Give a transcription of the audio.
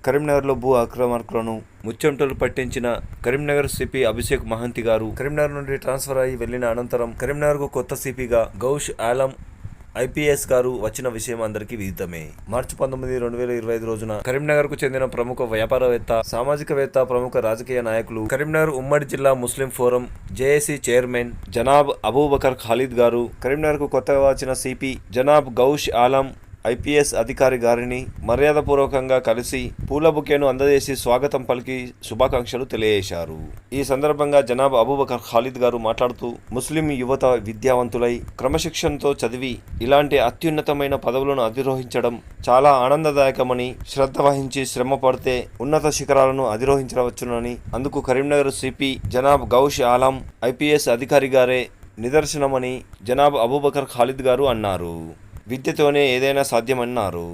కరీంనగర్లో భూ ఆక్రమణలను ముచ్చెమటలు పట్టించిన కరీంనగర్ సిపి అభిషేక్ మహంతి గారు కరీంనగర్ నుండి ట్రాన్స్ఫర్ అయి వెళ్లిన అనంతరం కరీంనగర్కు కొత్త సిపిగా గౌష్ ఆలం ఐపీఎస్ గారు వచ్చిన విషయం అందరికీ విదితమే. మార్చి 19, 2025 రోజున కరీంనగర్కు చెందిన ప్రముఖ వ్యాపారవేత్త, సామాజికవేత్త, ప్రముఖ రాజకీయ నాయకులు, కరీంనగర్ ఉమ్మడి జిల్లా ముస్లిం ఫోరం జేఏసీ చైర్మన్ జనాబ్ అబూబకర్ ఖాలిద్ గారు కరీంనగర్కు కొత్తగా వచ్చిన సిపి జనాబ్ గౌష్ ఆలం ఐపీఎస్ అధికారి గారిని మర్యాదపూర్వకంగా కలిసి పూల బుకేను అందజేసి స్వాగతం పలికి శుభాకాంక్షలు తెలియజేశారు. ఈ సందర్భంగా జనాబ్ అబూబకర్ ఖాలిద్ గారు మాట్లాడుతూ, ముస్లిం యువత విద్యావంతులై క్రమశిక్షణతో చదివి ఇలాంటి అత్యున్నతమైన పదవులను అధిరోహించడం చాలా ఆనందదాయకమని, శ్రద్ధ వహించి శ్రమ పడితే ఉన్నత శిఖరాలను అధిరోహించవచ్చునని, అందుకు కరీంనగర్ సిపి జనాబ్ గౌష్ ఆలం ఐపీఎస్ అధికారి గారే నిదర్శనమని జనాబ్ అబూబకర్ ఖాలిద్ గారు అన్నారు. విద్యతోనే ఏదైనా సాధ్యమన్నారు.